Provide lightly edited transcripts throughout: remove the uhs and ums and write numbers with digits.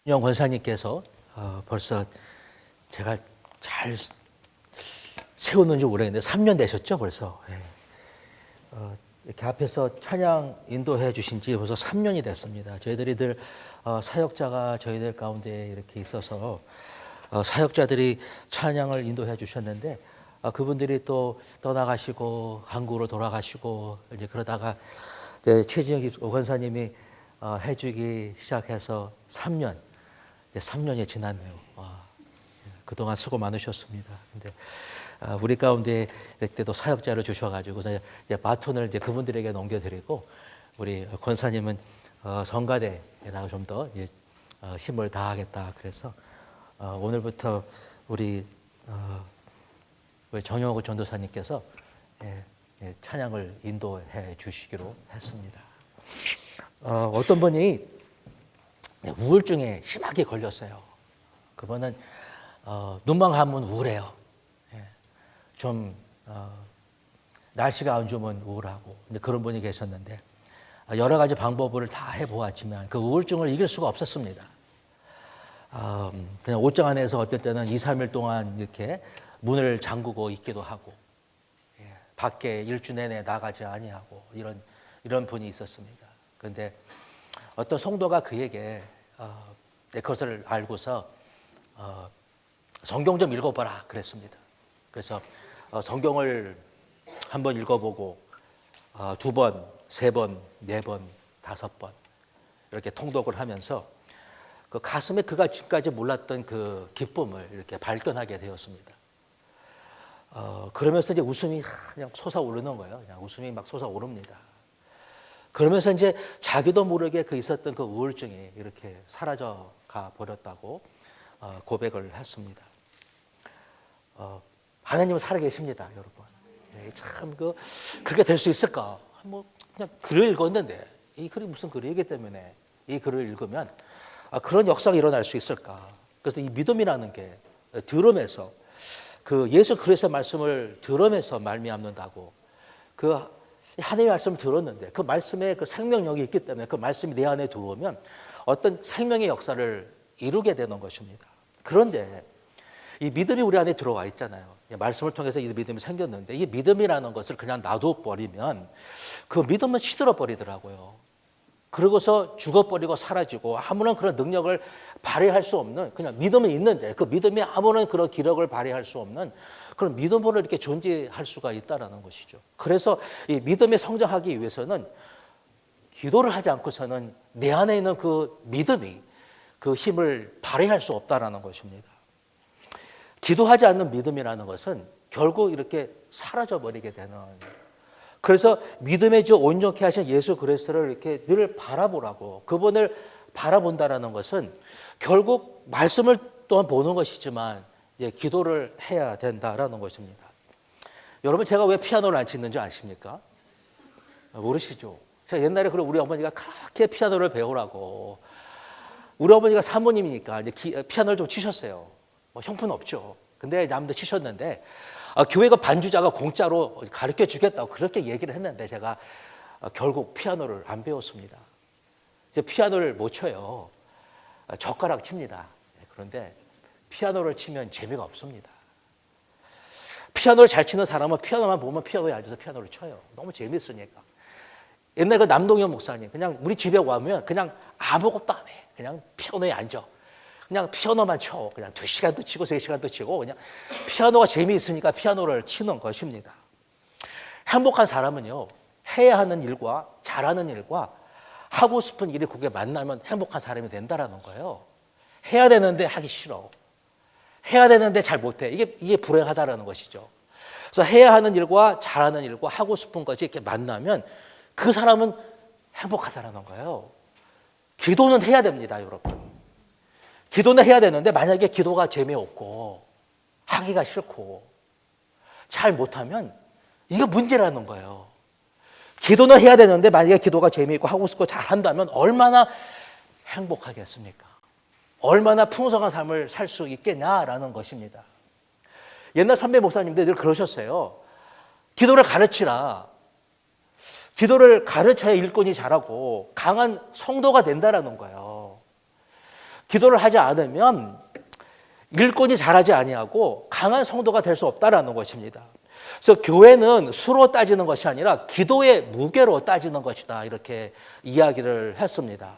윤영 권사님께서 벌써 제가 잘 세웠는지 모르겠는데 3년 되셨죠 벌써. 이렇게 앞에서 찬양 인도해 주신 지 벌써 3년이 됐습니다. 저희들이 늘 사역자가 저희들 가운데 이렇게 있어서 사역자들이 찬양을 인도해 주셨는데 그분들이 또 떠나가시고 한국으로 돌아가시고 이제 그러다가 최진혁 권사님이 해주기 시작해서 3년, 이제 3년이 지났네요. 그동안 수고 많으셨습니다. 근데 우리 가운데 이때도 사역자를 주셔가지고 이제 바톤을 이제 그분들에게 넘겨드리고 우리 권사님은 성가대에다가 좀 더 힘을 다하겠다. 그래서 오늘부터 우리 정영호 전도사님께서 찬양을 인도해 주시기로 했습니다. 어떤 분이 우울증에 심하게 걸렸어요. 그분은 눈만 감으면 우울해요. 좀 날씨가 안 좋으면 우울하고 그런 분이 계셨는데 여러 가지 방법을 다 해보았지만 그 우울증을 이길 수가 없었습니다. 그냥 옷장 안에서 어떨 때는 2, 3일 동안 이렇게 문을 잠그고 있기도 하고 밖에 일주 내내 나가지 아니하고 이런 분이 있었습니다. 그런데 어떤 성도가 그에게 그것을 알고서 성경 좀 읽어봐라 그랬습니다. 그래서 성경을 한번 읽어보고 2번, 3번, 4번, 5번 이렇게 통독을 하면서 그 가슴에 그가 지금까지 몰랐던 그 기쁨을 이렇게 발견하게 되었습니다. 그러면서 이제 웃음이 그냥 솟아오르는 거예요. 그냥 웃음이 막 솟아오릅니다. 그러면서 이제 자기도 모르게 그 있었던 그 우울증이 이렇게 사라져가 버렸다고 고백을 했습니다. 하나님은 살아계십니다, 여러분. 참 그렇게 될 수 있을까? 그냥 글을 읽었는데 이 글이 무슨 글이기 때문에 이 글을 읽으면 그런 역사가 일어날 수 있을까? 그래서 이 믿음이라는 게 들음에서 그 예수 그리스도의 말씀을 들으면서 말미암는다고 그 하나님의 말씀을 들었는데 그 말씀에 그 생명력이 있기 때문에 그 말씀이 내 안에 들어오면 어떤 생명의 역사를 이루게 되는 것입니다. 그런데 이 믿음이 우리 안에 들어와 있잖아요. 말씀을 통해서 이 믿음이 생겼는데 이 믿음이라는 것을 그냥 놔둬버리면 그 믿음은 시들어버리더라고요. 그러고서 죽어버리고 사라지고 아무런 그런 능력을 발휘할 수 없는 그냥 믿음은 있는데 그 믿음이 아무런 그런 기력을 발휘할 수 없는 그런 믿음으로 이렇게 존재할 수가 있다는 것이죠. 그래서 이 믿음이 성장하기 위해서는 기도를 하지 않고서는 내 안에 있는 그 믿음이 그 힘을 발휘할 수 없다는 것입니다. 기도하지 않는 믿음이라는 것은 결국 이렇게 사라져버리게 되는 그래서 믿음의 주 온전케 하신 예수 그리스도를 이렇게 늘 바라보라고 그분을 바라본다라는 것은 결국 말씀을 또한 보는 것이지만 이제 기도를 해야 된다라는 것입니다. 여러분 제가 왜 피아노를 안 치는지 아십니까? 모르시죠? 제가 옛날에 우리 어머니가 그렇게 피아노를 배우라고 우리 어머니가 사모님이니까 이제 피아노를 좀 치셨어요. 형편 없죠. 근데 남도 치셨는데 교회가 반주자가 공짜로 가르쳐 주겠다고 그렇게 얘기를 했는데 제가 결국 피아노를 안 배웠습니다. 이제 피아노를 못 쳐요. 젓가락 칩니다. 그런데 피아노를 치면 재미가 없습니다. 피아노를 잘 치는 사람은 피아노만 보면 피아노에 앉아서 피아노를 쳐요. 너무 재밌으니까. 옛날 그 남동현 목사님 그냥 우리 집에 와면 그냥 아무것도 안 해. 그냥 피아노에 앉아. 그냥 피아노만 쳐. 그냥 2시간도 치고 3시간도 치고 그냥 피아노가 재미있으니까 피아노를 치는 것입니다. 행복한 사람은요. 해야 하는 일과 잘하는 일과 하고 싶은 일이 그게 만나면 행복한 사람이 된다라는 거예요. 해야 되는데 하기 싫어. 해야 되는데 잘 못해. 이게 불행하다라는 것이죠. 그래서 해야 하는 일과 잘하는 일과 하고 싶은 것이 이렇게 만나면 그 사람은 행복하다라는 거예요. 기도는 해야 됩니다, 여러분. 기도는 해야 되는데 만약에 기도가 재미없고 하기가 싫고 잘 못하면 이게 문제라는 거예요. 기도는 해야 되는데 만약에 기도가 재미있고 하고 싶고 잘한다면 얼마나 행복하겠습니까? 얼마나 풍성한 삶을 살 수 있겠냐라는 것입니다. 옛날 선배 목사님들 늘 그러셨어요. 기도를 가르치라. 기도를 가르쳐야 일꾼이 잘하고 강한 성도가 된다라는 거예요. 기도를 하지 않으면 일꾼이 잘하지 아니하고 강한 성도가 될 수 없다라는 것입니다. 그래서 교회는 수로 따지는 것이 아니라 기도의 무게로 따지는 것이다, 이렇게 이야기를 했습니다.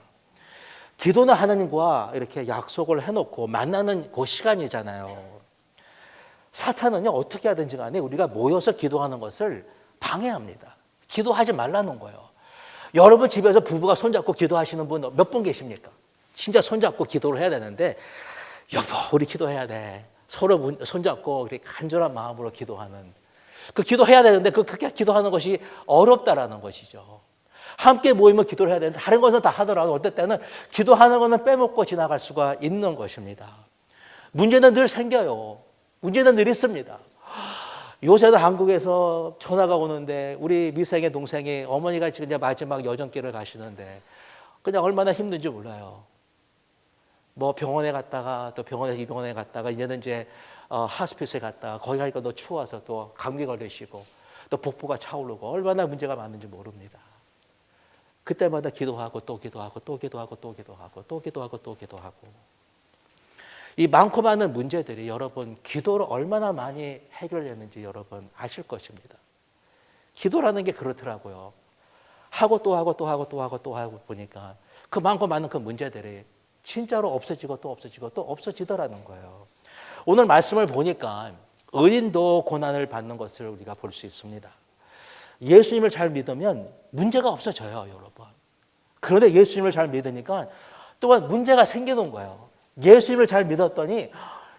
기도는 하나님과 이렇게 약속을 해놓고 만나는 그 시간이잖아요. 사탄은요, 어떻게 하든지 간에 우리가 모여서 기도하는 것을 방해합니다. 기도하지 말라는 거예요. 여러분 집에서 부부가 손잡고 기도하시는 분 몇 분 계십니까? 진짜 손잡고 기도를 해야 되는데, 여보 우리 기도해야 돼. 서로 손잡고 우리 간절한 마음으로 기도하는, 그 기도해야 되는데 그렇게 기도하는 것이 어렵다라는 것이죠. 함께 모이면 기도를 해야 되는데 다른 것은 다 하더라도 어떨 때는 기도하는 것은 빼먹고 지나갈 수가 있는 것입니다. 문제는 늘 생겨요. 문제는 늘 있습니다. 요새도 한국에서 전화가 오는데 우리 미생의 동생이 어머니가 지금 이제 마지막 여정길을 가시는데 그냥 얼마나 힘든지 몰라요. 뭐 병원에 갔다가 또 병원에서 이 병원에 갔다가 이제는 이제 하스피스에 갔다가 거기 가니까 또 추워서 또 감기 걸리시고 또 복부가 차오르고 얼마나 문제가 많은지 모릅니다. 그때마다 기도하고 또 기도하고 또 기도하고 또 기도하고 또 기도하고 또 기도하고, 이 많고 많은 문제들이 여러분 기도로 얼마나 많이 해결됐는지 여러분 아실 것입니다. 기도라는 게 그렇더라고요. 하고 또 하고 또 하고 또 하고 또 하고 보니까 그 많고 많은 그 문제들이 진짜로 없어지고 또 없어지고 또 없어지더라는 거예요. 오늘 말씀을 보니까 의인도 고난을 받는 것을 우리가 볼 수 있습니다. 예수님을 잘 믿으면 문제가 없어져요, 여러분. 그런데 예수님을 잘 믿으니까 또한 문제가 생기는 거예요. 예수님을 잘 믿었더니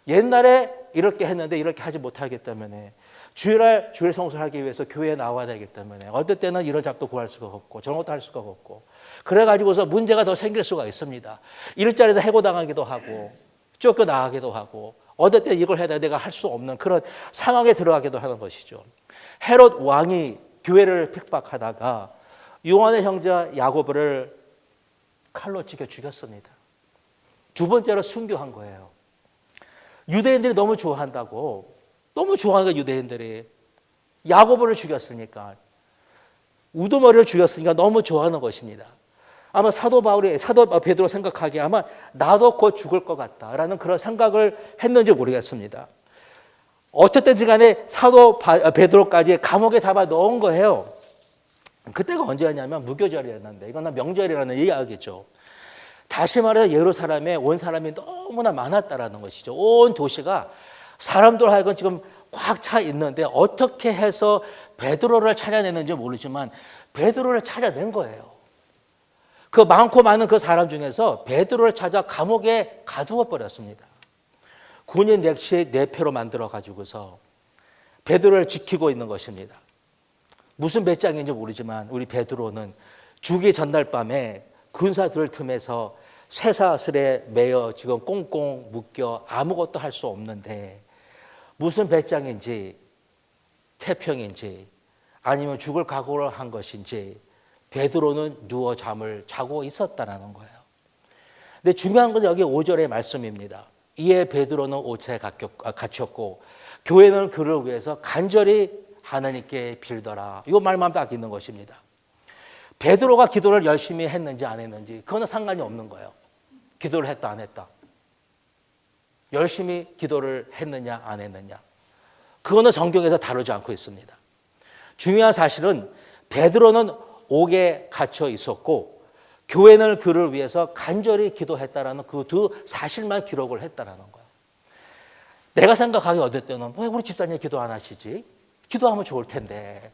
옛날에 이렇게 했는데 이렇게 하지 못하기 때문에 주일 성수를 하기 위해서 교회에 나와야 되기 때문에 어떨 때는 이런 작도 구할 수가 없고 저런 것도 할 수가 없고, 그래가지고서 문제가 더 생길 수가 있습니다. 일자리에서 해고당하기도 하고 쫓겨나가기도 하고 어떨 때 이걸 해야 돼 내가 할 수 없는 그런 상황에 들어가기도 하는 것이죠. 헤롯 왕이 교회를 핍박하다가 요한의 형제 야고보를 칼로 찍혀 죽였습니다. 두 번째로 순교한 거예요. 유대인들이 너무 좋아한다고, 너무 좋아하는 유대인들이 야고보를 죽였으니까, 우두머리를 죽였으니까 너무 좋아하는 것입니다. 아마 사도 베드로 생각하기에 아마 나도 곧 죽을 것 같다라는 그런 생각을 했는지 모르겠습니다. 어쨌든지 간에 사도 베드로까지 감옥에 잡아 넣은 거예요. 그때가 언제였냐면 무교절이었는데, 이건 명절이라는 이야기죠. 다시 말해서 예루살렘에 온 사람이 너무나 많았다라는 것이죠. 온 도시가 사람들 하여금 지금 꽉 차 있는데 어떻게 해서 베드로를 찾아내는지 모르지만 베드로를 찾아낸 거예요. 그 많고 많은 그 사람 중에서 베드로를 찾아 감옥에 가두어 버렸습니다. 군인 넥시 4표로 만들어 가지고서 베드로를 지키고 있는 것입니다. 무슨 배짱인지 모르지만 우리 베드로는 주기 전날 밤에 군사들 틈에서 쇠사슬에 매여 지금 꽁꽁 묶여 아무것도 할 수 없는데 무슨 배짱인지 태평인지 아니면 죽을 각오를 한 것인지 베드로는 누워 잠을 자고 있었다라는 거예요. 근데 중요한 것은 여기 5절의 말씀입니다. 이에 베드로는 옷에 갇혔고 교회는 그를 위해서 간절히 하나님께 빌더라. 이 말만 딱 있는 것입니다. 베드로가 기도를 열심히 했는지 안 했는지 그거는 상관이 없는 거예요. 기도를 했다 안 했다. 열심히 기도를 했느냐 안 했느냐. 그거는 성경에서 다루지 않고 있습니다. 중요한 사실은 베드로는 옥에 갇혀 있었고 교회는 그를 위해서 간절히 기도했다라는 그 두 사실만 기록을 했다라는 거예요. 내가 생각하기 어떨 때는 왜 우리 집사님 기도 안 하시지? 기도하면 좋을 텐데.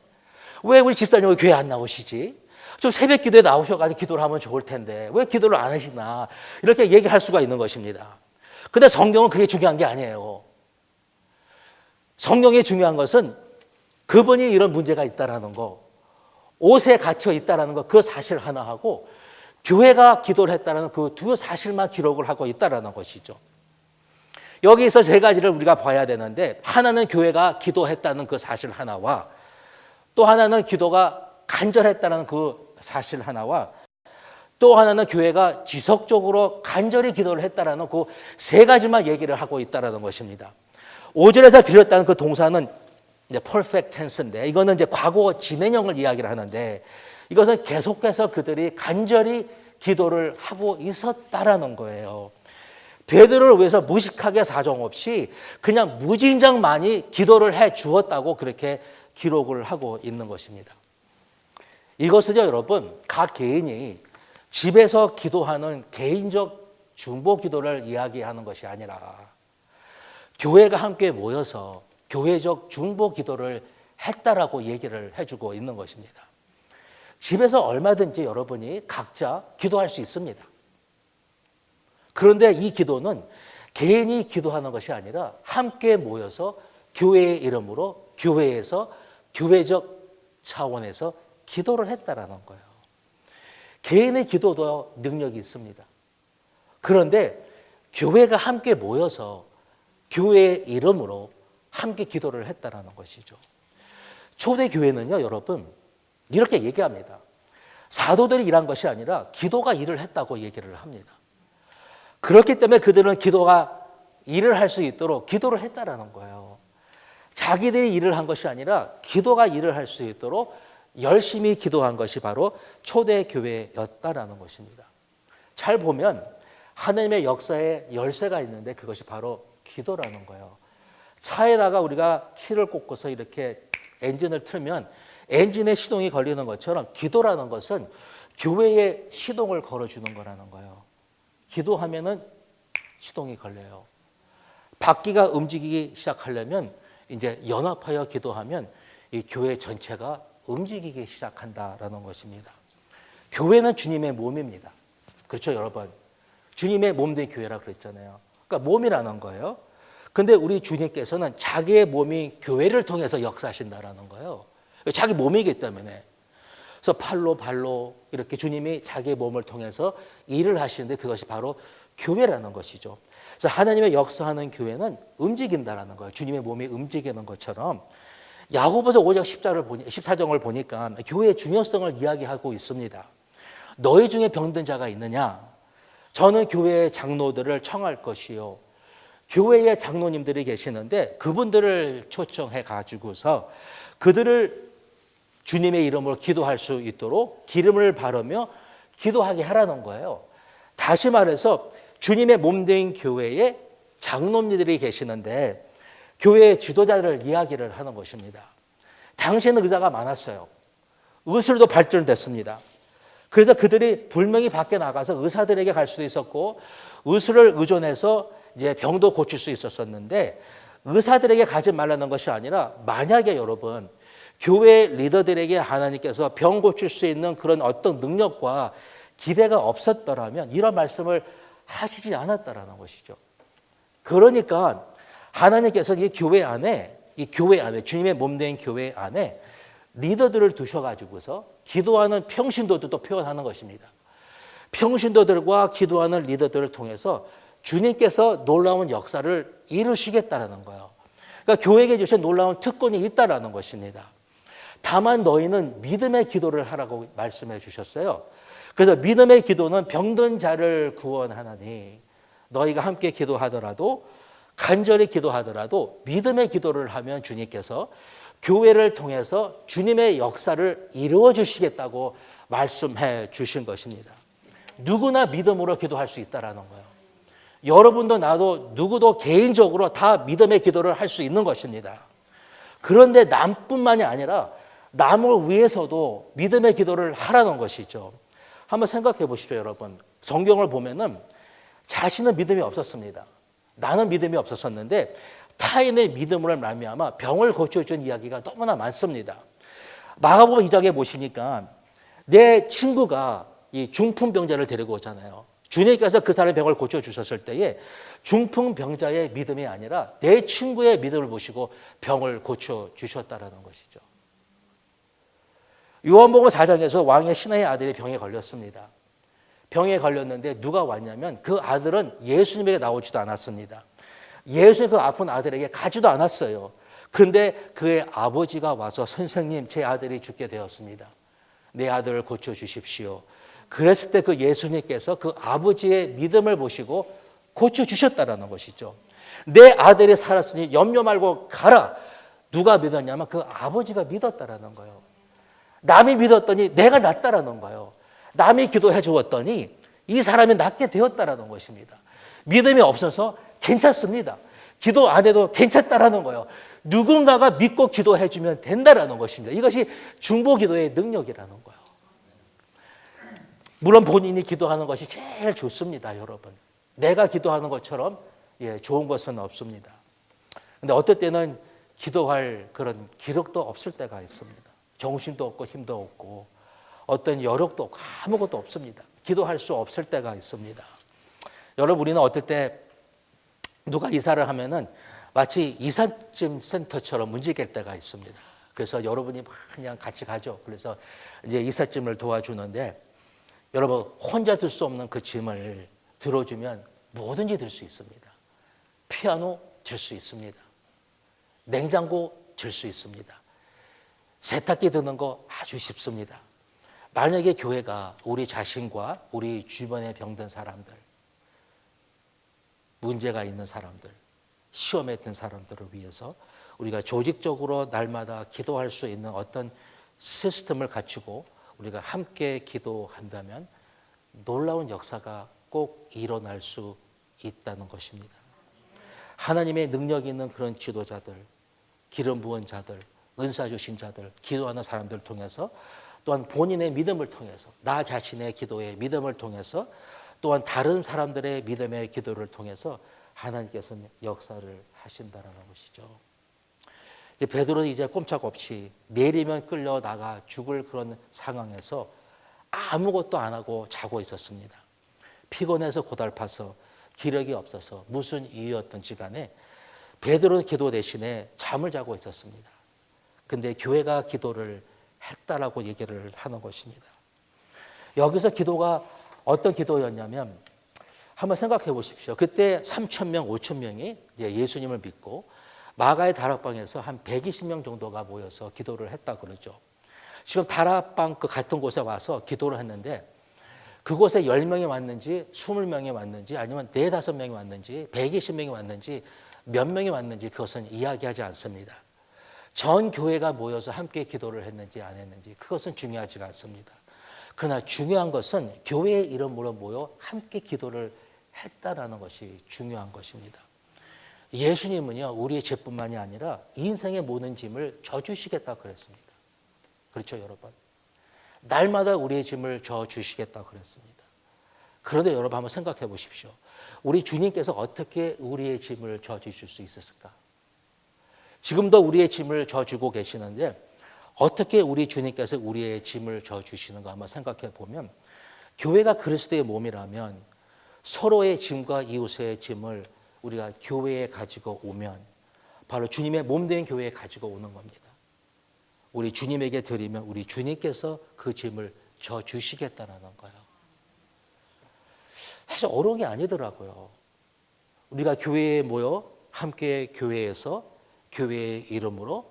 왜 우리 집사님 교회 안 나오시지? 좀 새벽 기도에 나오셔가지고 기도를 하면 좋을 텐데 왜 기도를 안 하시나? 이렇게 얘기할 수가 있는 것입니다. 근데 성경은 그게 중요한 게 아니에요. 성경이 중요한 것은 그분이 이런 문제가 있다라는 거, 옷에 갇혀 있다라는 거, 그 사실 하나하고 교회가 기도를 했다는 그 두 사실만 기록을 하고 있다라는 것이죠. 여기서 세 가지를 우리가 봐야 되는데, 하나는 교회가 기도했다는 그 사실 하나와 또 하나는 기도가 간절했다는 그 사실 하나와 또 하나는 교회가 지속적으로 간절히 기도를 했다는 그 세 가지만 얘기를 하고 있다는 것입니다. 5절에서 빌렸다는 그 동사는 이제 perfect tense인데 이거는 이제 과거 진행형을 이야기를 하는데 이것은 계속해서 그들이 간절히 기도를 하고 있었다라는 거예요. 베드로를 위해서 무식하게 사정없이 그냥 무진장 많이 기도를 해 주었다고 그렇게 기록을 하고 있는 것입니다. 이것은요, 여러분, 각 개인이 집에서 기도하는 개인적 중보 기도를 이야기하는 것이 아니라 교회가 함께 모여서 교회적 중보 기도를 했다라고 얘기를 해주고 있는 것입니다. 집에서 얼마든지 여러분이 각자 기도할 수 있습니다. 그런데 이 기도는 개인이 기도하는 것이 아니라 함께 모여서 교회의 이름으로 교회에서 교회적 차원에서 기도를 했다라는 거예요. 개인의 기도도 능력이 있습니다. 그런데 교회가 함께 모여서 교회의 이름으로 함께 기도를 했다라는 것이죠. 초대교회는요, 여러분, 이렇게 얘기합니다. 사도들이 일한 것이 아니라 기도가 일을 했다고 얘기를 합니다. 그렇기 때문에 그들은 기도가 일을 할 수 있도록 기도를 했다라는 거예요. 자기들이 일을 한 것이 아니라 기도가 일을 할 수 있도록 열심히 기도한 것이 바로 초대교회였다라는 것입니다. 잘 보면 하나님의 역사에 열쇠가 있는데 그것이 바로 기도라는 거예요. 차에다가 우리가 키를 꽂고서 이렇게 엔진을 틀면 엔진에 시동이 걸리는 것처럼 기도라는 것은 교회에 시동을 걸어주는 거라는 거예요. 기도하면은 시동이 걸려요. 바퀴가 움직이기 시작하려면 이제 연합하여 기도하면 이 교회 전체가 움직이기 시작한다라는 것입니다. 교회는 주님의 몸입니다. 그렇죠, 여러분? 주님의 몸된 교회라 그랬잖아요. 그러니까 몸이라는 거예요. 근데 우리 주님께서는 자기의 몸이 교회를 통해서 역사하신다라는 거예요. 자기 몸이기 때문에. 그래서 팔로 발로 이렇게 주님이 자기의 몸을 통해서 일을 하시는데 그것이 바로 교회라는 것이죠. 그래서 하나님의 역사하는 교회는 움직인다라는 거예요. 주님의 몸이 움직이는 것처럼 야고보서 5장 14절을 보니까 교회의 중요성을 이야기하고 있습니다. 너희 중에 병든 자가 있느냐? 저는 교회의 장로들을 청할 것이요. 교회의 장로님들이 계시는데 그분들을 초청해 가지고서 그들을 주님의 이름으로 기도할 수 있도록 기름을 바르며 기도하게 하라는 거예요. 다시 말해서 주님의 몸된 교회에 장로님들이 계시는데 교회의 지도자들을 이야기를 하는 것입니다. 당시에는 의사가 많았어요. 의술도 발전됐습니다. 그래서 그들이 불명이 밖에 나가서 의사들에게 갈 수도 있었고 의술을 의존해서 이제 병도 고칠 수 있었었는데 의사들에게 가지 말라는 것이 아니라 만약에 여러분 교회 리더들에게 하나님께서 병 고칠 수 있는 그런 어떤 능력과 기대가 없었더라면 이런 말씀을 하시지 않았다라는 것이죠. 그러니까 하나님께서 이 교회 안에 주님의 몸된 교회 안에 리더들을 두셔가지고서 기도하는 평신도들도 표현하는 것입니다. 평신도들과 기도하는 리더들을 통해서 주님께서 놀라운 역사를 이루시겠다라는 거예요. 그러니까 교회에게 주신 놀라운 특권이 있다라는 것입니다. 다만 너희는 믿음의 기도를 하라고 말씀해 주셨어요. 그래서 믿음의 기도는 병든 자를 구원하나니 너희가 함께 기도하더라도 간절히 기도하더라도 믿음의 기도를 하면 주님께서 교회를 통해서 주님의 역사를 이루어 주시겠다고 말씀해 주신 것입니다. 누구나 믿음으로 기도할 수 있다라는 거예요. 여러분도 나도 누구도 개인적으로 다 믿음의 기도를 할 수 있는 것입니다. 그런데 남뿐만이 아니라 남을 위해서도 믿음의 기도를 하라는 것이죠. 한번 생각해 보십시오, 여러분. 성경을 보면은 자신은 믿음이 없었습니다. 나는 믿음이 없었었는데 타인의 믿음을 말미암아 병을 고쳐준 이야기가 너무나 많습니다. 마가복음 2장에 보시니까 내 친구가 이 중풍병자를 데리고 오잖아요. 주님께서 그 사람의 병을 고쳐주셨을 때에 중풍병자의 믿음이 아니라 내 친구의 믿음을 보시고 병을 고쳐주셨다라는 것이죠. 요한복음 4장에서 왕의 신하의 아들이 병에 걸렸습니다. 병에 걸렸는데 누가 왔냐면 그 아들은 예수님에게 나오지도 않았습니다. 예수님 그 아픈 아들에게 가지도 않았어요. 그런데 그의 아버지가 와서 선생님 제 아들이 죽게 되었습니다. 내 아들을 고쳐주십시오. 그랬을 때 그 예수님께서 그 아버지의 믿음을 보시고 고쳐주셨다라는 것이죠. 내 아들이 살았으니 염려 말고 가라. 누가 믿었냐면 그 아버지가 믿었다라는 거예요. 남이 믿었더니 내가 낫다라는 거예요. 남이 기도해 주었더니 이 사람이 낫게 되었다라는 것입니다. 믿음이 없어서 괜찮습니다. 기도 안 해도 괜찮다라는 거예요. 누군가가 믿고 기도해 주면 된다라는 것입니다. 이것이 중보기도의 능력이라는 거예요. 물론 본인이 기도하는 것이 제일 좋습니다, 여러분. 내가 기도하는 것처럼 좋은 것은 없습니다. 근데 어떨 때는 기도할 그런 기력도 없을 때가 있습니다. 정신도 없고 힘도 없고 어떤 여력도 없고 아무것도 없습니다. 기도할 수 없을 때가 있습니다. 여러분, 우리는 어떨 때 누가 이사를 하면은 마치 이삿짐 센터처럼 움직일 때가 있습니다. 그래서 여러분이 그냥 같이 가죠. 그래서 이제 이삿짐을 도와주는데 여러분, 혼자 들 수 없는 그 짐을 들어주면 뭐든지 들 수 있습니다. 피아노 들 수 있습니다. 냉장고 들 수 있습니다. 세탁기 드는 거 아주 쉽습니다. 만약에 교회가 우리 자신과 우리 주변에 병든 사람들, 문제가 있는 사람들, 시험에 든 사람들을 위해서 우리가 조직적으로 날마다 기도할 수 있는 어떤 시스템을 갖추고 우리가 함께 기도한다면 놀라운 역사가 꼭 일어날 수 있다는 것입니다. 하나님의 능력 있는 그런 지도자들, 기름 부은 자들, 은사 주신 자들, 기도하는 사람들을 통해서 또한 본인의 믿음을 통해서 나 자신의 기도의 믿음을 통해서 또한 다른 사람들의 믿음의 기도를 통해서 하나님께서는 역사를 하신다는 것이죠. 이제 베드로는 이제 꼼짝없이 내리면 끌려 나가 죽을 그런 상황에서 아무것도 안 하고 자고 있었습니다. 피곤해서 고달파서 기력이 없어서 무슨 이유였든지 간에 베드로는 기도 대신에 잠을 자고 있었습니다. 근데 교회가 기도를 했다라고 얘기를 하는 것입니다. 여기서 기도가 어떤 기도였냐면 한번 생각해 보십시오. 그때 3,000명, 5,000명이 예수님을 믿고 마가의 다락방에서 한 120명 정도가 모여서 기도를 했다 그러죠. 지금 다락방 그 같은 곳에 와서 기도를 했는데 그곳에 10명이 왔는지 20명이 왔는지 아니면 4, 5명이 왔는지 120명이 왔는지 몇 명이 왔는지 그것은 이야기하지 않습니다. 전 교회가 모여서 함께 기도를 했는지 안 했는지 그것은 중요하지가 않습니다. 그러나 중요한 것은 교회의 이름으로 모여 함께 기도를 했다라는 것이 중요한 것입니다. 예수님은요, 우리의 죄뿐만이 아니라 인생의 모든 짐을 져주시겠다 그랬습니다. 그렇죠, 여러분? 날마다 우리의 짐을 져주시겠다 그랬습니다. 그런데 여러분 한번 생각해 보십시오. 우리 주님께서 어떻게 우리의 짐을 져주실 수 있었을까? 지금도 우리의 짐을 져주고 계시는데 어떻게 우리 주님께서 우리의 짐을 져주시는가 한번 생각해 보면 교회가 그리스도의 몸이라면 서로의 짐과 이웃의 짐을 우리가 교회에 가지고 오면 바로 주님의 몸된 교회에 가지고 오는 겁니다. 우리 주님에게 드리면 우리 주님께서 그 짐을 져주시겠다는 거예요. 사실 어려운 게 아니더라고요. 우리가 교회에 모여 함께 교회에서 교회의 이름으로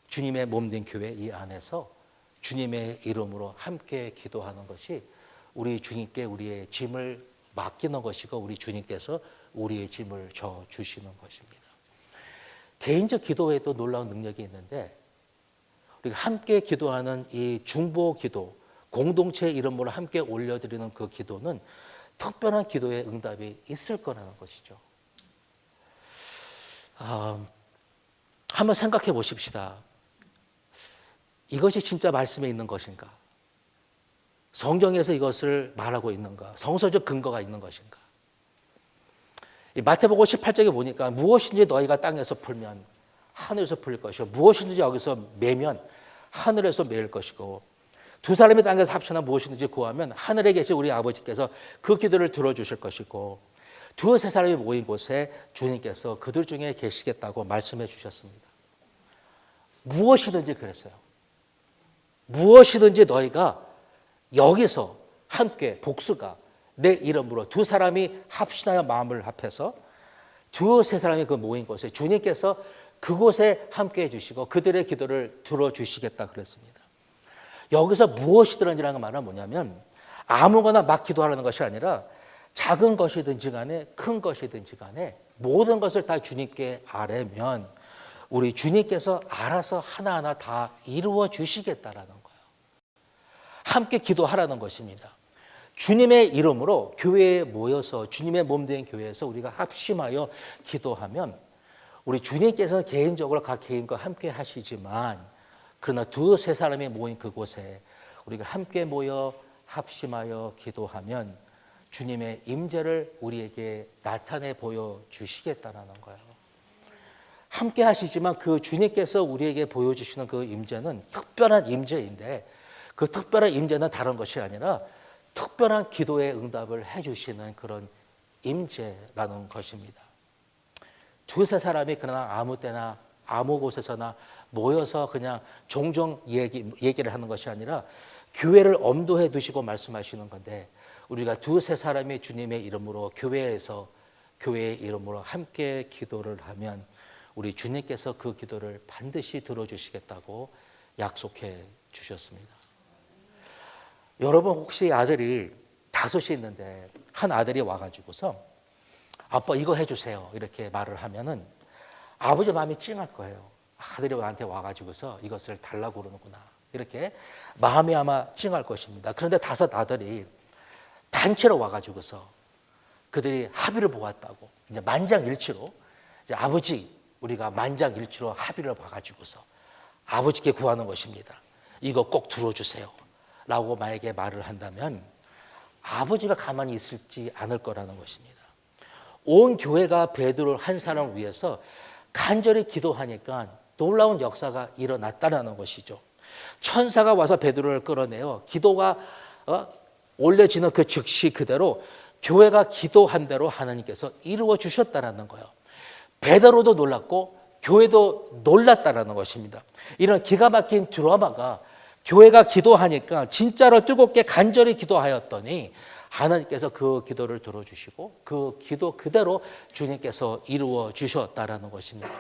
주님의 몸된 교회 이 안에서 주님의 이름으로 함께 기도하는 것이 우리 주님께 우리의 짐을 맡기는 것이고 우리 주님께서 우리의 짐을 져주시는 것입니다. 개인적 기도에도 놀라운 능력이 있는데 우리가 함께 기도하는 이 중보 기도, 공동체 이름으로 함께 올려드리는 그 기도는 특별한 기도의 응답이 있을 거라는 것이죠. 한번 생각해 보십시다. 이것이 진짜 말씀에 있는 것인가? 성경에서 이것을 말하고 있는가? 성서적 근거가 있는 것인가? 마태복음 18장에 보니까 무엇인지 너희가 땅에서 풀면 하늘에서 풀릴 것이고 무엇인지 여기서 매면 하늘에서 매일 것이고 두 사람이 땅에서 합쳐나 무엇이든지 구하면 하늘에 계신 우리 아버지께서 그 기도를 들어주실 것이고 두세 사람이 모인 곳에 주님께서 그들 중에 계시겠다고 말씀해 주셨습니다. 무엇이든지 그랬어요. 무엇이든지 너희가 여기서 함께 복수가 내 이름으로 두 사람이 합신하여 마음을 합해서 두세 사람이 그 모인 곳에 주님께서 그곳에 함께 해주시고 그들의 기도를 들어주시겠다 그랬습니다. 여기서 무엇이든지라는 말은 뭐냐면 아무거나 막 기도하라는 것이 아니라 작은 것이든지 간에 큰 것이든지 간에 모든 것을 다 주님께 아뢰면 우리 주님께서 알아서 하나하나 다 이루어 주시겠다라는 거예요. 함께 기도하라는 것입니다. 주님의 이름으로 교회에 모여서 주님의 몸 된 교회에서 우리가 합심하여 기도하면 우리 주님께서 개인적으로 각 개인과 함께 하시지만 그러나 두세 사람이 모인 그곳에 우리가 함께 모여 합심하여 기도하면 주님의 임재를 우리에게 나타내 보여주시겠다는 거예요. 함께 하시지만 그 주님께서 우리에게 보여주시는 그 임재는 특별한 임재인데 그 특별한 임재는 다른 것이 아니라 특별한 기도의 응답을 해주시는 그런 임재라는 것입니다. 두세 사람이 그러나 아무 때나 아무 곳에서나 모여서 그냥 종종 얘기를 하는 것이 아니라 교회를 엄도해 두시고 말씀하시는 건데 우리가 두세 사람이 주님의 이름으로 교회에서 교회의 이름으로 함께 기도를 하면 우리 주님께서 그 기도를 반드시 들어주시겠다고 약속해 주셨습니다. 여러분 혹시 아들이 5이 있는데 한 아들이 와가지고서 아빠 이거 해주세요 이렇게 말을 하면은 아버지 마음이 찡할 거예요. 아들이 나한테 와가지고서 이것을 달라고 그러는구나 이렇게 마음이 아마 찡할 것입니다. 그런데 5 아들이 단체로 와가지고서 그들이 합의를 보았다고 이제 만장일치로 이제 아버지 우리가 만장일치로 합의를 봐가지고서 아버지께 구하는 것입니다. 이거 꼭 들어주세요 라고 만약에 말을 한다면 아버지가 가만히 있을지 않을 거라는 것입니다. 온 교회가 베드로 한 사람을 위해서 간절히 기도하니까 놀라운 역사가 일어났다는 것이죠. 천사가 와서 베드로를 끌어내어 기도가 올려지는 그 즉시 그대로 교회가 기도한 대로 하나님께서 이루어 주셨다는 거예요. 베드로도 놀랐고 교회도 놀랐다는 것입니다. 이런 기가 막힌 드라마가 교회가 기도하니까 진짜로 뜨겁게 간절히 기도하였더니 하나님께서 그 기도를 들어주시고 그 기도 그대로 주님께서 이루어 주셨다라는 것입니다.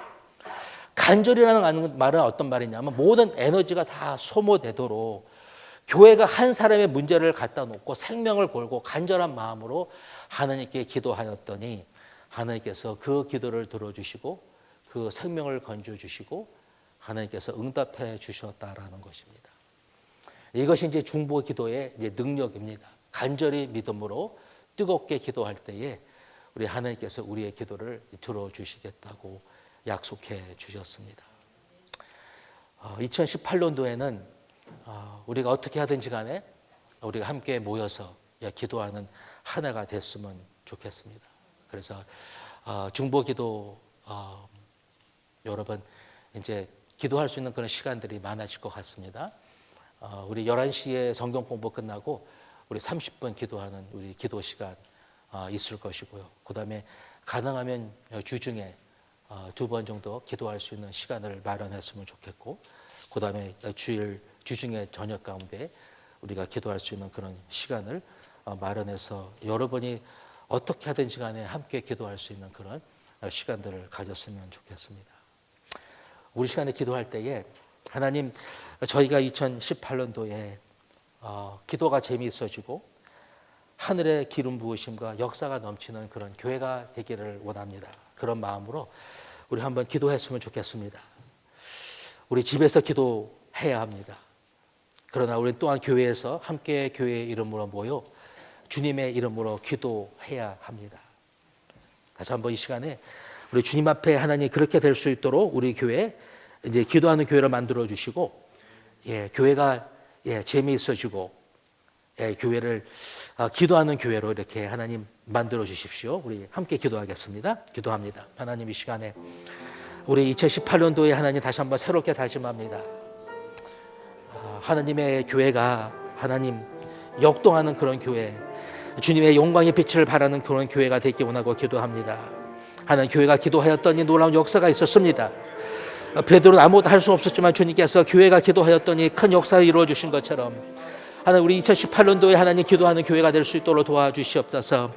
간절이라는 말은 어떤 말이냐면 모든 에너지가 다 소모되도록 교회가 한 사람의 문제를 갖다 놓고 생명을 걸고 간절한 마음으로 하나님께 기도하였더니 하나님께서 그 기도를 들어주시고 그 생명을 건져주시고 하나님께서 응답해 주셨다라는 것입니다. 이것이 이제 중보 기도의 이제 능력입니다. 간절히 믿음으로 뜨겁게 기도할 때에 우리 하나님께서 우리의 기도를 들어주시겠다고 약속해 주셨습니다. 2018년도에는 우리가 어떻게 하든지 간에 우리가 함께 모여서 기도하는 한 해가 됐으면 좋겠습니다. 그래서 중보기도 여러분 이제 기도할 수 있는 그런 시간들이 많아질 것 같습니다. 우리 11시에 성경 공부 끝나고 우리 30분 기도하는 우리 기도 시간 있을 것이고요. 그다음에 가능하면 주중에 2번 정도 기도할 수 있는 시간을 마련했으면 좋겠고, 그다음에 주중에 저녁 가운데 우리가 기도할 수 있는 그런 시간을 마련해서 여러분이 어떻게 하든지 간에 함께 기도할 수 있는 그런 시간들을 가졌으면 좋겠습니다. 우리 시간에 기도할 때에 하나님, 저희가 2018년도에 기도가 재미있어지고 하늘의 기름 부으심과 역사가 넘치는 그런 교회가 되기를 원합니다. 그런 마음으로 우리 한번 기도했으면 좋겠습니다. 우리 집에서 기도해야 합니다. 그러나 우리 또한 교회에서 함께 교회의 이름으로 모여 주님의 이름으로 기도해야 합니다. 다시 한번 이 시간에 우리 주님 앞에 하나님 그렇게 될 수 있도록 우리 교회 이제 기도하는 교회를 만들어 주시고, 교회가 재미있어지고, 교회를 기도하는 교회로 이렇게 하나님 만들어 주십시오. 우리 함께 기도하겠습니다. 기도합니다. 하나님, 이 시간에 우리 2018년도에 하나님 다시 한번 새롭게 다짐합니다. 하나님의 교회가 하나님 역동하는 그런 교회, 주님의 영광의 빛을 발하는 그런 교회가 되기 원하고 기도합니다. 하나님, 교회가 기도하였더니 놀라운 역사가 있었습니다. 베드로는 아무것도 할 수 없었지만 주님께서 교회가 기도하였더니 큰 역사를 이루어 주신 것처럼 하나님, 우리 2018년도에 하나님 기도하는 교회가 될 수 있도록 도와주시옵소서.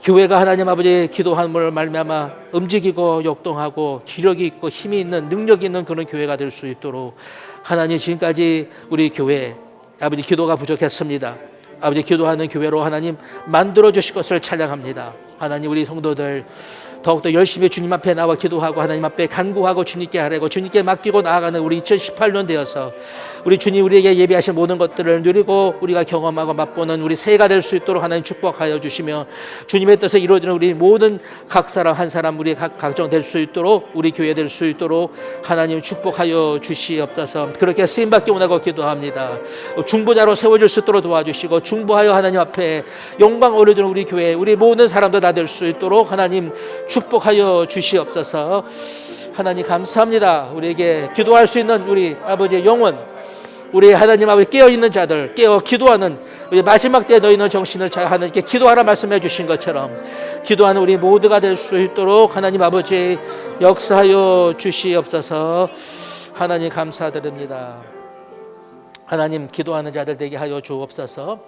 교회가 하나님 아버지 기도함을 말미암아 움직이고 역동하고 기력이 있고 힘이 있는 능력이 있는 그런 교회가 될 수 있도록 하나님, 지금까지 우리 교회 아버지 기도가 부족했습니다. 아버지 기도하는 교회로 하나님 만들어 주실 것을 찬양합니다. 하나님, 우리 성도들 더욱더 열심히 주님 앞에 나와 기도하고 하나님 앞에 간구하고 주님께 하라고 주님께 맡기고 나아가는 우리 2018년 되어서 우리 주님 우리에게 예비하신 모든 것들을 누리고 우리가 경험하고 맛보는 우리 새해가 될 수 있도록 하나님 축복하여 주시며 주님의 뜻에 이루어지는 우리 모든 각 사람 한 사람 우리 각 가정 될 수 있도록 우리 교회 될 수 있도록 하나님 축복하여 주시옵소서. 그렇게 쓰임받기 원하고 기도합니다. 중보자로 세워질 수 있도록 도와주시고 중보하여 하나님 앞에 영광 올려주는 우리 교회 우리 모든 사람도 다 될 수 있도록 하나님 축복하여 주시옵소서. 하나님 감사합니다. 우리에게 기도할 수 있는 우리 아버지의 영혼 우리 하나님 아버지 깨어있는 자들 깨어 기도하는 우리 마지막 때에 너희는 정신을 차려 하나님께 기도하라 말씀해 주신 것처럼 기도하는 우리 모두가 될 수 있도록 하나님 아버지 역사하여 주시옵소서. 하나님 감사드립니다. 하나님 기도하는 자들 되게 하여 주옵소서.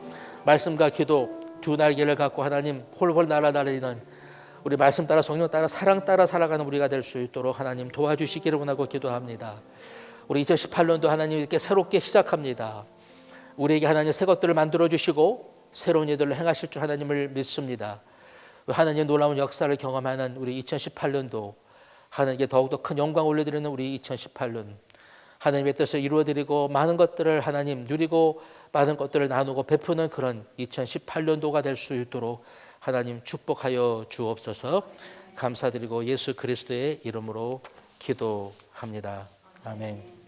말씀과 기도 두 날개를 갖고 하나님 홀홀 날아다니는 우리 말씀 따라 성령 따라 사랑 따라 살아가는 우리가 될 수 있도록 하나님 도와주시기를 원하고 기도합니다. 우리 2018년도 하나님 이렇게 새롭게 시작합니다. 우리에게 하나님 새 것들을 만들어 주시고 새로운 일들을 행하실 줄 하나님을 믿습니다. 하나님의 놀라운 역사를 경험하는 우리 2018년도 하나님께 더욱더 큰 영광 올려드리는 우리 2018년 하나님의 뜻을 이루어드리고 많은 것들을 하나님 누리고 많은 것들을 나누고 베푸는 그런 2018년도가 될 수 있도록 하나님 축복하여 주옵소서. 감사드리고 예수 그리스도의 이름으로 기도합니다. 아멘.